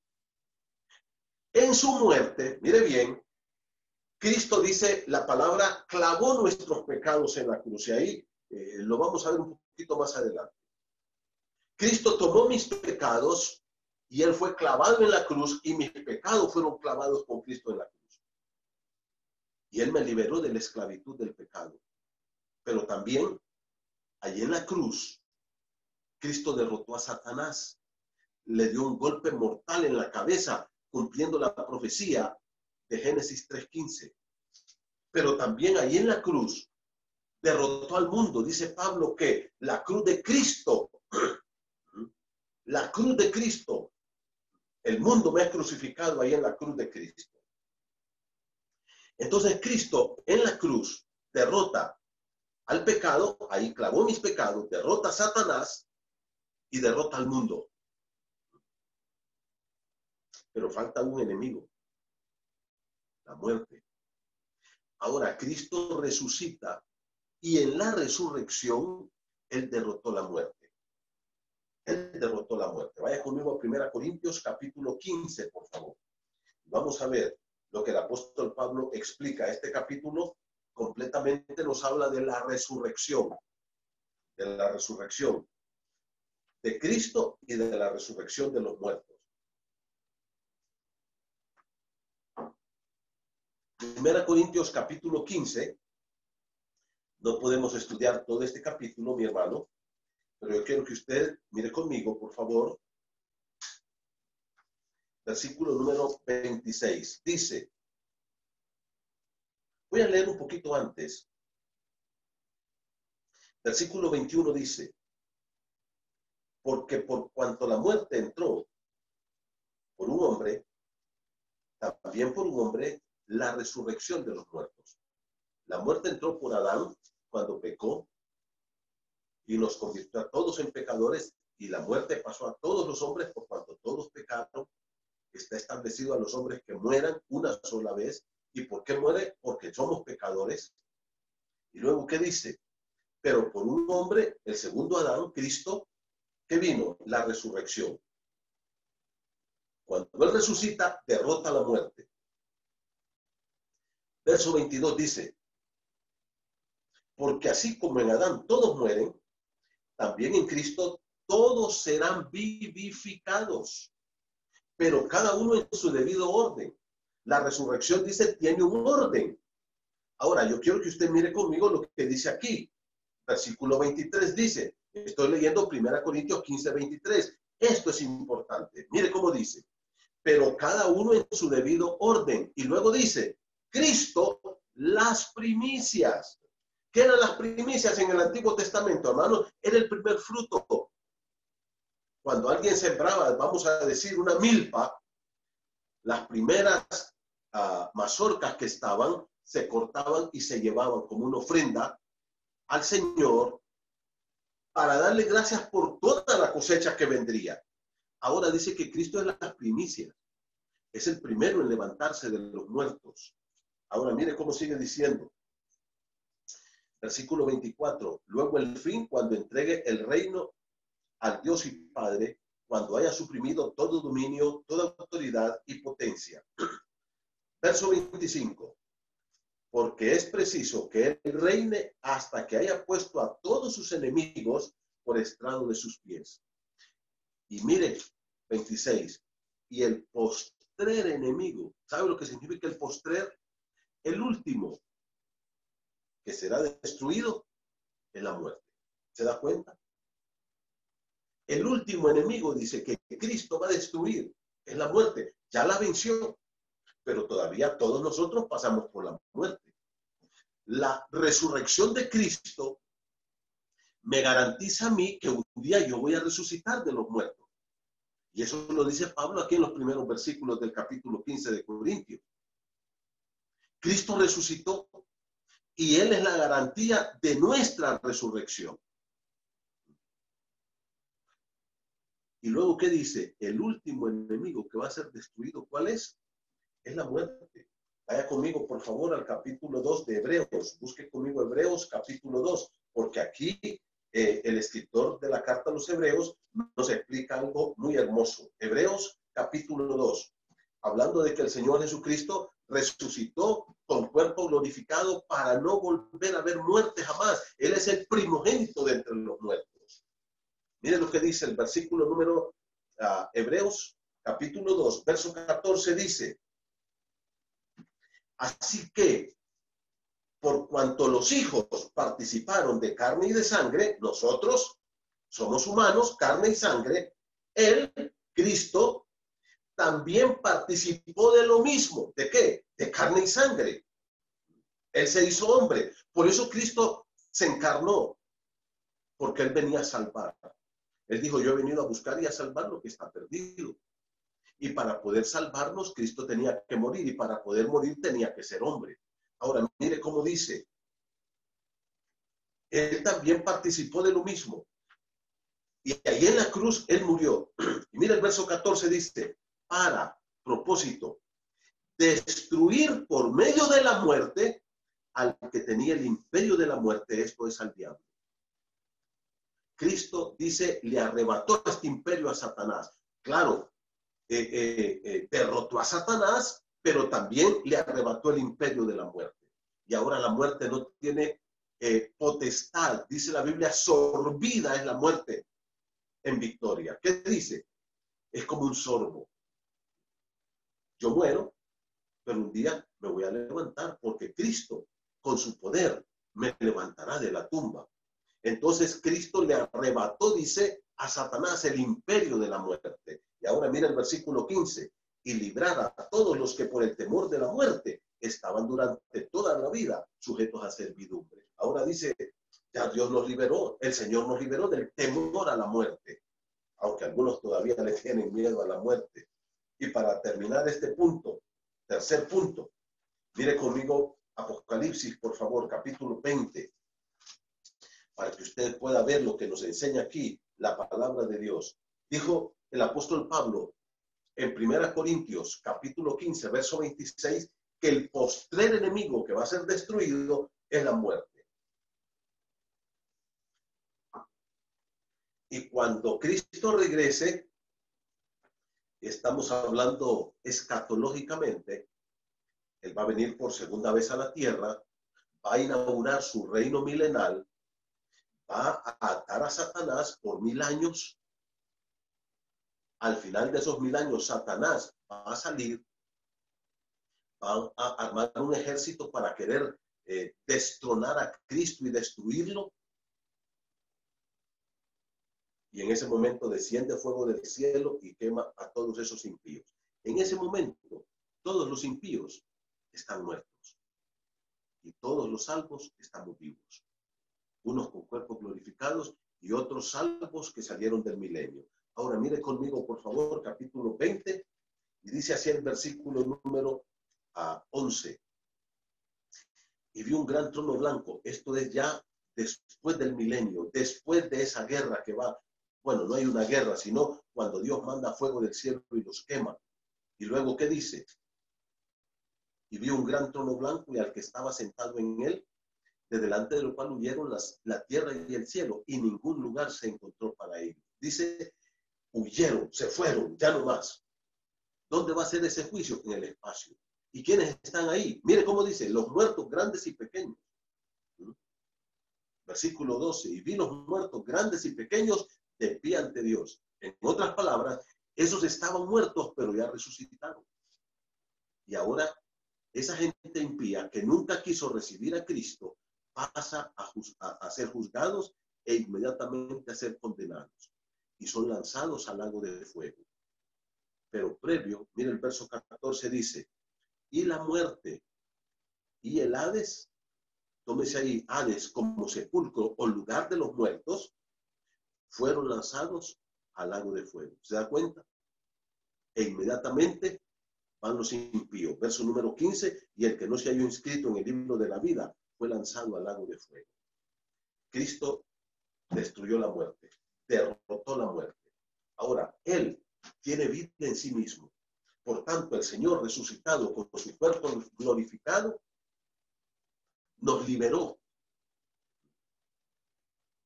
Speaker 2: En su muerte, mire bien, Cristo dice la palabra, clavó nuestros pecados en la cruz. Y ahí lo vamos a ver un poquito más adelante. Cristo tomó mis pecados y Él fue clavado en la cruz y mis pecados fueron clavados con Cristo en la cruz. Y Él me liberó de la esclavitud del pecado. Pero también, allí en la cruz, Cristo derrotó a Satanás. Le dio un golpe mortal en la cabeza, cumpliendo la profecía de Génesis 3:15. Pero también allí en la cruz, derrotó al mundo. Dice Pablo que la cruz de Cristo, el mundo me ha crucificado ahí en la cruz de Cristo. Entonces Cristo en la cruz derrota al pecado, ahí clavó mis pecados, derrota a Satanás y derrota al mundo. Pero falta un enemigo, la muerte. Ahora Cristo resucita y en la resurrección Él derrotó la muerte. Él derrotó la muerte. Vaya conmigo a 1 Corintios capítulo 15, por favor. Vamos a ver lo que el apóstol Pablo explica. Este capítulo completamente nos habla de la resurrección. De la resurrección de Cristo y de la resurrección de los muertos. 1 Corintios capítulo 15. No podemos estudiar todo este capítulo, mi hermano, pero yo quiero que usted mire conmigo, por favor. Versículo número 26. Dice, voy a leer un poquito antes. Versículo 21 dice, porque por cuanto la muerte entró por un hombre, también por un hombre la resurrección de los muertos. La muerte entró por Adán cuando pecó y nos convirtió a todos en pecadores, y la muerte pasó a todos los hombres por cuanto todos pecaron. está establecido a los hombres que mueran una sola vez. ¿Y por qué muere? Porque somos pecadores. Y luego, ¿qué dice? Pero por un hombre, el segundo Adán, Cristo, ¿qué vino? La resurrección. Cuando Él resucita, derrota la muerte. Verso 22 dice, porque así como en Adán todos mueren, también en Cristo todos serán vivificados, pero cada uno en su debido orden. La resurrección, dice, tiene un orden. Ahora, yo quiero que usted mire conmigo lo que dice aquí. Versículo 23 dice, estoy leyendo 1 Corintios 15, 23. Esto es importante. Mire cómo dice, pero cada uno en su debido orden. Y luego dice, Cristo, las primicias. ¿Qué eran las primicias en el Antiguo Testamento, hermano? Era el primer fruto. Cuando alguien sembraba, vamos a decir, una milpa, las primeras mazorcas que estaban, se cortaban y se llevaban como una ofrenda al Señor para darle gracias por toda la cosecha que vendría. Ahora dice que Cristo es las primicias. Es el primero en levantarse de los muertos. Ahora mire cómo sigue diciendo. Versículo 24. Luego el fin, cuando entregue el reino al Dios y Padre, cuando haya suprimido todo dominio, toda autoridad y potencia. Verso 25. Porque es preciso que Él reine hasta que haya puesto a todos sus enemigos por estrado de sus pies. Y mire, 26. Y el postrer enemigo, ¿sabe lo que significa el postrer? El último que será destruido es la muerte. ¿Se da cuenta? El último enemigo, dice, que Cristo va a destruir es la muerte. Ya la venció, pero todavía todos nosotros pasamos por la muerte. La resurrección de Cristo me garantiza a mí que un día yo voy a resucitar de los muertos. Y eso lo dice Pablo aquí en los primeros versículos del capítulo 15 de Corintios. Cristo resucitó y Él es la garantía de nuestra resurrección. Y luego, ¿qué dice? El último enemigo que va a ser destruido, ¿cuál es? Es la muerte. Vaya conmigo, por favor, al capítulo 2 de Hebreos. Busque conmigo Hebreos, capítulo 2, porque aquí el escritor de la carta a los Hebreos nos explica algo muy hermoso. Hebreos, capítulo 2, hablando de que el Señor Jesucristo resucitó con cuerpo glorificado para no volver a ver muerte jamás. Él es el primogénito de entre los muertos. Miren lo que dice el versículo número Hebreos, capítulo 2, verso 14, dice, así que, por cuanto los hijos participaron de carne y de sangre, nosotros somos humanos, carne y sangre, Él, Cristo, también participó de lo mismo. ¿De qué? De carne y sangre. Él se hizo hombre. Por eso Cristo se encarnó, porque Él venía a salvar. Él dijo, yo he venido a buscar y a salvar lo que está perdido. Y para poder salvarnos, Cristo tenía que morir. Y para poder morir tenía que ser hombre. Ahora, mire cómo dice. Él también participó de lo mismo. Y ahí en la cruz, Él murió. Y mira el verso 14 dice, para propósito, destruir por medio de la muerte al que tenía el imperio de la muerte, esto es al diablo. Cristo dice, le arrebató este imperio a Satanás. Claro, derrotó a Satanás, pero también le arrebató el imperio de la muerte. Y ahora la muerte no tiene potestad. Dice la Biblia, sorbida es la muerte en victoria. ¿Qué dice? Es como un sorbo. Yo muero, pero un día me voy a levantar porque Cristo, con su poder, me levantará de la tumba. Entonces Cristo le arrebató, dice, a Satanás el imperio de la muerte. Y ahora mira el versículo 15. Y librar a todos los que por el temor de la muerte estaban durante toda la vida sujetos a servidumbre. Ahora dice, ya Dios nos liberó, el Señor nos liberó del temor a la muerte. Aunque algunos todavía le tienen miedo a la muerte. Y para terminar este punto, tercer punto, mire conmigo Apocalipsis, por favor, capítulo 20. Para que usted pueda ver lo que nos enseña aquí la palabra de Dios. Dijo el apóstol Pablo, en 1 Corintios capítulo 15, verso 26, que el postrer enemigo que va a ser destruido es la muerte. Y cuando Cristo regrese, estamos hablando escatológicamente, Él va a venir por segunda vez a la tierra, va a inaugurar su reino milenal, va a atar a Satanás por 1000 años. Al final de esos 1000 años, Satanás va a salir, va a armar un ejército para querer destronar a Cristo y destruirlo. Y en ese momento desciende fuego del cielo y quema a todos esos impíos. En ese momento, todos los impíos están muertos y todos los salvos estamos vivos. Unos con cuerpos glorificados y otros salvos que salieron del milenio. Ahora mire conmigo, por favor, capítulo 20, y dice así el versículo número 11. Y vi un gran trono blanco. Esto es ya después del milenio, después de esa guerra que va. Bueno, no hay una guerra, sino cuando Dios manda fuego del cielo y los quema. Y luego, ¿qué dice? Y vi un gran trono blanco y al que estaba sentado en él, de delante de lo cual huyeron la tierra y el cielo, y ningún lugar se encontró para ellos. Dice, huyeron, se fueron, ya no más. ¿Dónde va a ser ese juicio? En el espacio. ¿Y quiénes están ahí? Mire cómo dice, los muertos grandes y pequeños. Versículo 12, y vi los muertos grandes y pequeños de pie ante Dios. En otras palabras, esos estaban muertos, pero ya resucitaron. Y ahora, esa gente impía que nunca quiso recibir a Cristo, pasa a ser juzgados e inmediatamente a ser condenados. Y son lanzados al lago de fuego. Pero previo, mire el verso 14 dice, y la muerte y el Hades, tómese ahí, Hades como sepulcro o lugar de los muertos, fueron lanzados al lago de fuego. ¿Se da cuenta? E inmediatamente van los impíos. Verso número 15, y el que no se halló inscrito en el libro de la vida fue lanzado al lago de fuego. Cristo destruyó la muerte, derrotó la muerte. Ahora, Él tiene vida en sí mismo. Por tanto, el Señor resucitado con su cuerpo glorificado nos liberó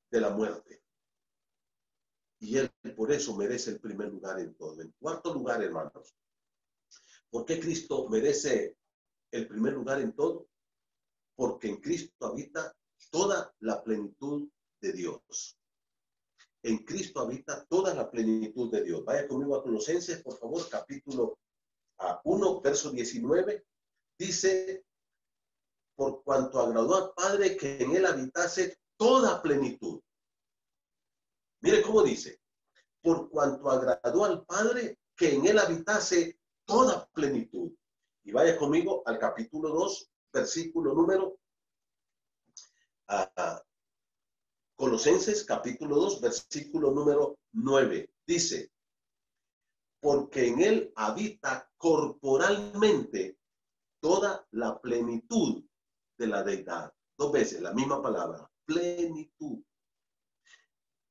Speaker 2: de la muerte. Y Él por eso merece el primer lugar en todo. En cuarto lugar, hermanos, ¿por qué Cristo merece el primer lugar en todo? Porque en Cristo habita toda la plenitud de Dios. En Cristo habita toda la plenitud de Dios. Vaya conmigo a Colosenses, por favor, capítulo 1, verso 19. Dice, por cuanto agradó al Padre que en Él habitase toda plenitud. Mire cómo dice, por cuanto agradó al Padre que en Él habitase toda plenitud. Y vaya conmigo al capítulo 2, versículo número Colosenses, capítulo 2, versículo número 9. Dice, porque en Él habita corporalmente toda la plenitud de la deidad. Dos veces la misma palabra, plenitud.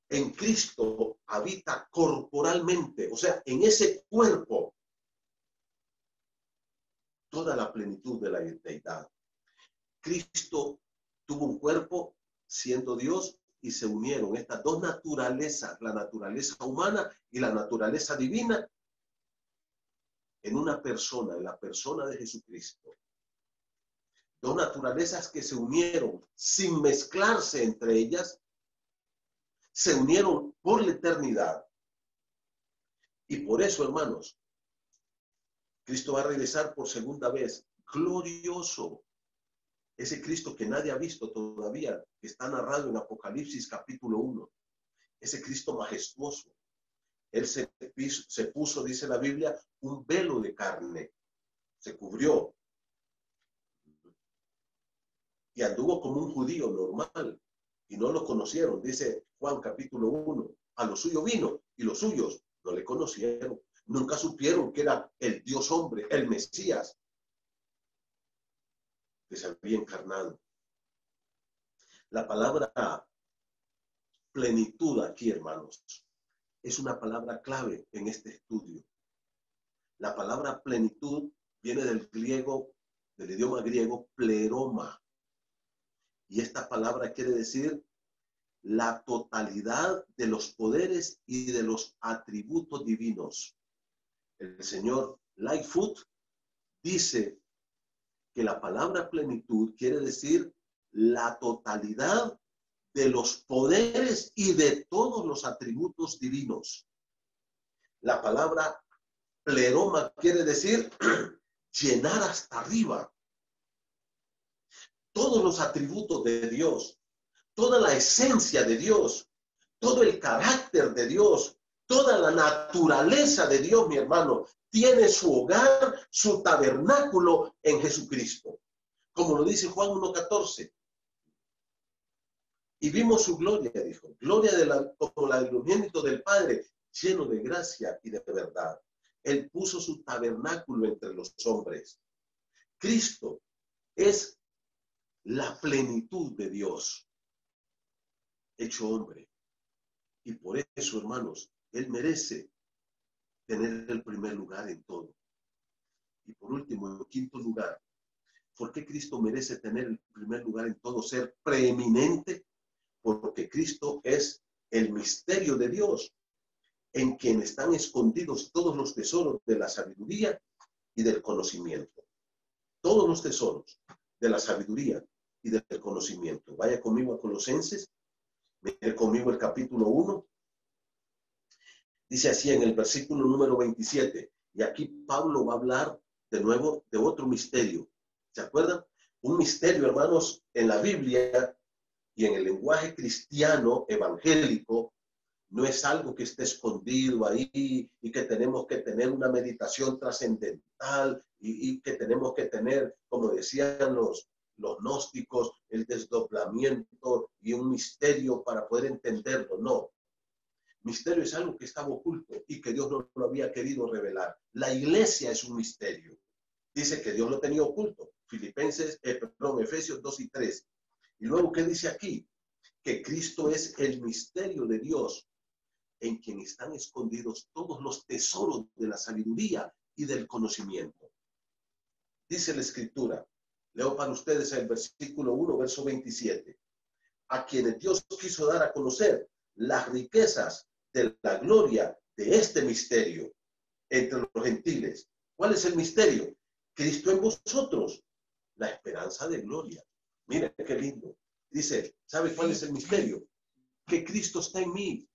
Speaker 2: En Cristo habita corporalmente, o sea, en ese cuerpo, toda la plenitud de la deidad. Cristo tuvo un cuerpo siendo Dios y se unieron estas dos naturalezas, la naturaleza humana y la naturaleza divina, en una persona, en la persona de Jesucristo. Dos naturalezas que se unieron sin mezclarse entre ellas, se unieron por la eternidad. Y por eso, hermanos, Cristo va a regresar por segunda vez, glorioso. Ese Cristo que nadie ha visto todavía, que está narrado en Apocalipsis capítulo 1. Ese Cristo majestuoso. Él se puso, dice la Biblia, un velo de carne. Se cubrió. Y anduvo como un judío normal. Y no lo conocieron, dice Juan capítulo 1. A lo suyo vino y los suyos no le conocieron. Nunca supieron que era el Dios hombre, el Mesías, que se había encarnado. La palabra plenitud aquí, hermanos, es una palabra clave en este estudio. La palabra plenitud viene del griego, del idioma griego, pleroma. Y esta palabra quiere decir la totalidad de los poderes y de los atributos divinos. El señor Lightfoot dice que la palabra plenitud quiere decir la totalidad de los poderes y de todos los atributos divinos. La palabra pleroma quiere decir llenar hasta arriba. Todos los atributos de Dios, toda la esencia de Dios, todo el carácter de Dios, toda la naturaleza de Dios, mi hermano, tiene su hogar, su tabernáculo en Jesucristo. Como lo dice Juan 1:14. Y vimos su gloria, dijo, gloria como la del unigénito del Padre, lleno de gracia y de verdad. Él puso su tabernáculo entre los hombres. Cristo es la plenitud de Dios, hecho hombre. Y por eso, hermanos, Él merece tener el primer lugar en todo. Y por último, en quinto lugar, ¿por qué Cristo merece tener el primer lugar en todo? Ser preeminente, porque Cristo es el misterio de Dios, en quien están escondidos todos los tesoros de la sabiduría y del conocimiento. Todos los tesoros de la sabiduría y del conocimiento. Vaya conmigo a Colosenses, mire conmigo el capítulo 1. Dice así en el versículo número 27, y aquí Pablo va a hablar de nuevo de otro misterio. ¿Se acuerdan? Un misterio, hermanos, en la Biblia y en el lenguaje cristiano evangélico, no es algo que esté escondido ahí y que tenemos que tener una meditación trascendental y que tenemos que tener, como decían los gnósticos, el desdoblamiento y un misterio para poder entenderlo. No. Misterio es algo que estaba oculto y que Dios no lo había querido revelar. La iglesia es un misterio. Dice que Dios lo tenía oculto. Efesios 2 y 3. Y luego, ¿qué dice aquí? Que Cristo es el misterio de Dios, en quien están escondidos todos los tesoros de la sabiduría y del conocimiento. Dice la Escritura, leo para ustedes el versículo 1, verso 27. A quienes Dios quiso dar a conocer las riquezas de la gloria de este misterio entre los gentiles. ¿Cuál es el misterio? Cristo en vosotros, la esperanza de gloria. Miren qué lindo. Dice, ¿sabe cuál es el misterio? Que Cristo está en mí.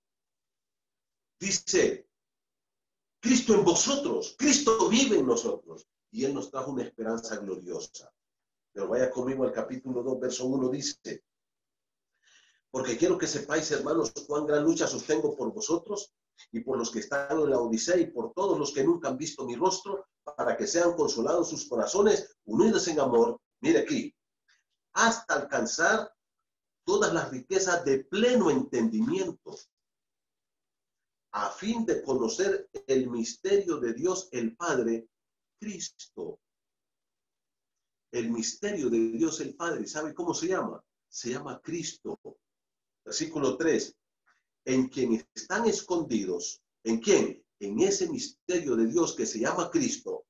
Speaker 2: Dice, Cristo en vosotros, Cristo vive en nosotros. Y Él nos trajo una esperanza gloriosa. Pero vaya conmigo al capítulo 2, verso 1, dice, porque quiero que sepáis, hermanos, cuán gran lucha sostengo por vosotros y por los que están en la Odisea y por todos los que nunca han visto mi rostro, para que sean consolados sus corazones, unidos en amor. Mire aquí, hasta alcanzar todas las riquezas de pleno entendimiento, a fin de conocer el misterio de Dios el Padre, Cristo. El misterio de Dios el Padre, ¿sabe cómo se llama? Se llama Cristo. Versículo 3. En quien están escondidos, ¿en quién? En ese misterio de Dios que se llama Cristo,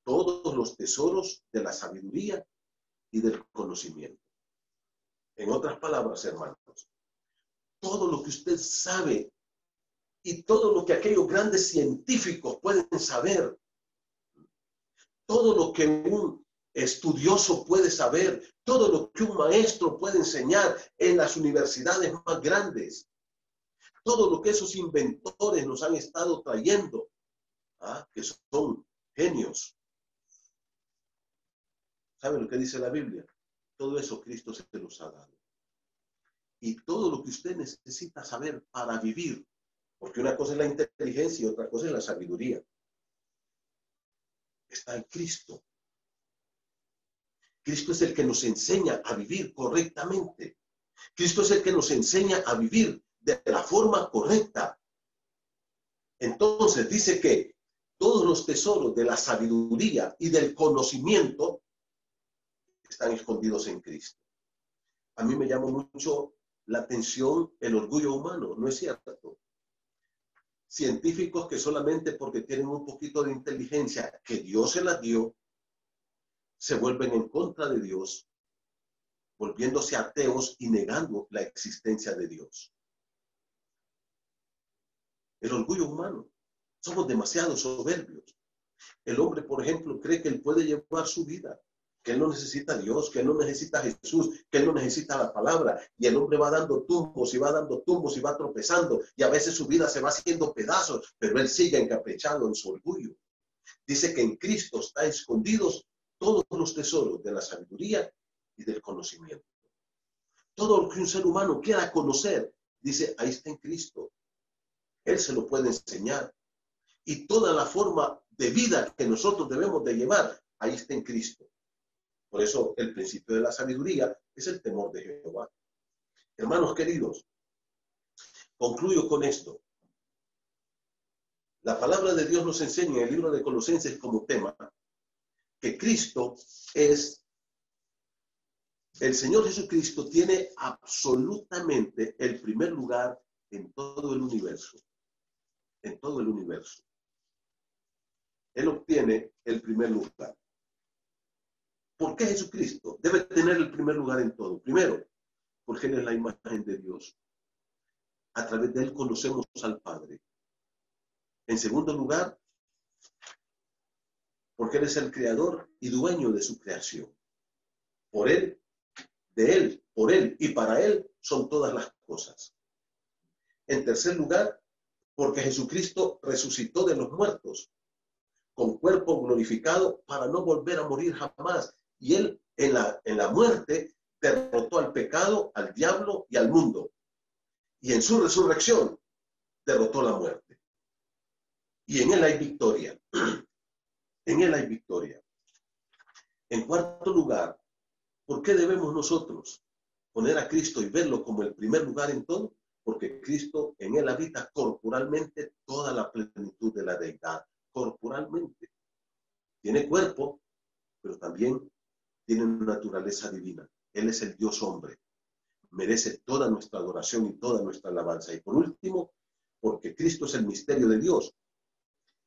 Speaker 2: todos los tesoros de la sabiduría y del conocimiento. En otras palabras, hermanos, todo lo que usted sabe y todo lo que aquellos grandes científicos pueden saber, todo lo que un estudioso puede saber, todo lo que un maestro puede enseñar en las universidades más grandes, todo lo que esos inventores nos han estado trayendo, que son genios. ¿Saben lo que dice la Biblia? Todo eso Cristo se los ha dado. Y todo lo que usted necesita saber para vivir, porque una cosa es la inteligencia y otra cosa es la sabiduría, está en Cristo. Cristo es el que nos enseña a vivir correctamente. Cristo es el que nos enseña a vivir de la forma correcta. Entonces dice que todos los tesoros de la sabiduría y del conocimiento están escondidos en Cristo. A mí me llama mucho la atención el orgullo humano, ¿no es cierto? científicos que solamente porque tienen un poquito de inteligencia que Dios se las dio, se vuelven en contra de Dios, volviéndose ateos y negando la existencia de Dios. El orgullo humano. Somos demasiado soberbios. El hombre, por ejemplo, cree que él puede llevar su vida, que él no necesita a Dios, que él no necesita a Jesús, que él no necesita la palabra. Y el hombre va dando tumbos y va dando tumbos y va tropezando. Y a veces su vida se va haciendo pedazos, pero él sigue encaprichado en su orgullo. Dice que en Cristo están escondidos todos los tesoros de la sabiduría y del conocimiento. Todo lo que un ser humano quiera conocer, dice, ahí está en Cristo. Él se lo puede enseñar. Y toda la forma de vida que nosotros debemos de llevar, ahí está en Cristo. Por eso el principio de la sabiduría es el temor de Jehová. Hermanos queridos, concluyo con esto. La palabra de Dios nos enseña en el libro de Colosenses como tema que Cristo es, el Señor Jesucristo tiene absolutamente el primer lugar en todo el universo. En todo el universo. Él obtiene el primer lugar. ¿Por qué Jesucristo debe tener el primer lugar en todo? Primero, porque Él es la imagen de Dios. A través de Él conocemos al Padre. En segundo lugar, porque Él es el creador y dueño de su creación. Por Él, de Él, por Él y para Él son todas las cosas. En tercer lugar, porque Jesucristo resucitó de los muertos con cuerpo glorificado para no volver a morir jamás. Y Él en la muerte derrotó al pecado, al diablo y al mundo. Y en su resurrección derrotó la muerte. Y en Él hay victoria. En Él hay victoria. En cuarto lugar, ¿por qué debemos nosotros poner a Cristo y verlo como el primer lugar en todo? Porque Cristo en Él habita corporalmente toda la plenitud de la deidad. Corporalmente. Tiene cuerpo, pero también tiene una naturaleza divina. Él es el Dios hombre. Merece toda nuestra adoración y toda nuestra alabanza. Y por último, porque Cristo es el misterio de Dios,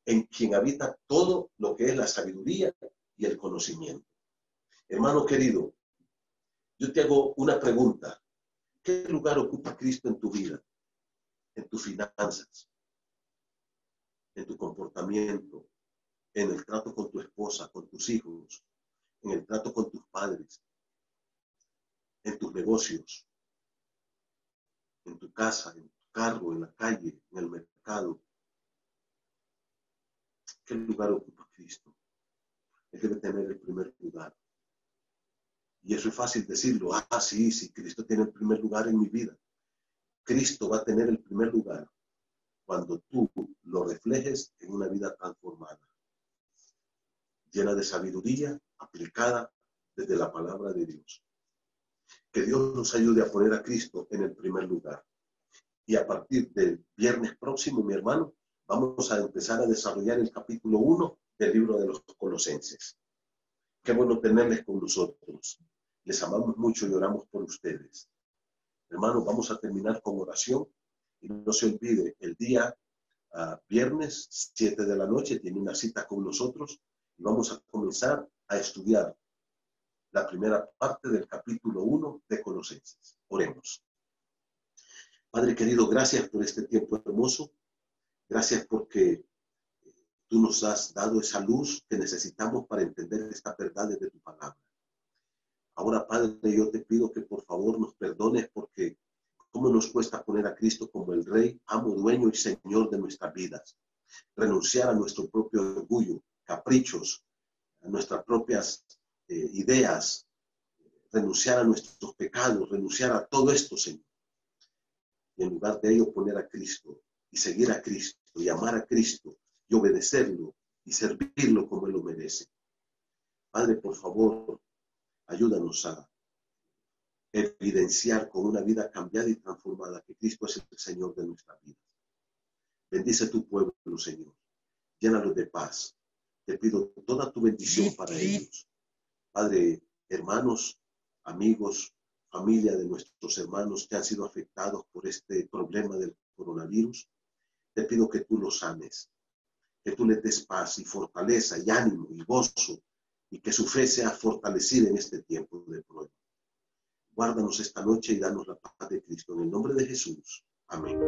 Speaker 2: en quien habita todo lo que es la sabiduría y el conocimiento. Hermano querido, yo te hago una pregunta. ¿Qué lugar ocupa Cristo en tu vida? En tus finanzas, en tu comportamiento, en el trato con tu esposa, con tus hijos, en el trato con tus padres, en tus negocios, en tu casa, en tu carro, en la calle, en el mercado. ¿Qué lugar ocupa Cristo? Él debe tener el primer lugar. Y eso es fácil decirlo. Sí, Cristo tiene el primer lugar en mi vida. Cristo va a tener el primer lugar cuando tú lo reflejes en una vida transformada, llena de sabiduría, aplicada desde la palabra de Dios. Que Dios nos ayude a poner a Cristo en el primer lugar. Y a partir del viernes próximo, mi hermano, vamos a empezar a desarrollar el capítulo 1 del libro de los Colosenses. Qué bueno tenerles con nosotros. Les amamos mucho y oramos por ustedes. Hermanos, vamos a terminar con oración. Y no se olvide, el día viernes, 7 de la noche, tiene una cita con nosotros. Y vamos a comenzar a estudiar la primera parte del capítulo 1 de Colosenses. Oremos. Padre querido, gracias por este tiempo hermoso. Gracias porque tú nos has dado esa luz que necesitamos para entender estas verdades de tu palabra. Ahora, Padre, yo te pido que por favor nos perdones porque cómo nos cuesta poner a Cristo como el Rey, amo, dueño y Señor de nuestras vidas. Renunciar a nuestro propio orgullo, caprichos, a nuestras propias ideas, renunciar a nuestros pecados, renunciar a todo esto, Señor. Y en lugar de ello poner a Cristo y seguir a Cristo y amar a Cristo y obedecerlo y servirlo como Él lo merece. Padre, por favor, ayúdanos a evidenciar con una vida cambiada y transformada que Cristo es el Señor de nuestra vida. Bendice tu pueblo, Señor. Llénalos de paz. Te pido toda tu bendición para ellos. Padre, hermanos, amigos, familia de nuestros hermanos que han sido afectados por este problema del coronavirus, te pido que tú los sanes, que tú les des paz y fortaleza y ánimo y gozo, y que su fe sea fortalecida en este tiempo de prueba. Guárdanos esta noche y danos la paz de Cristo. En el nombre de Jesús. Amén.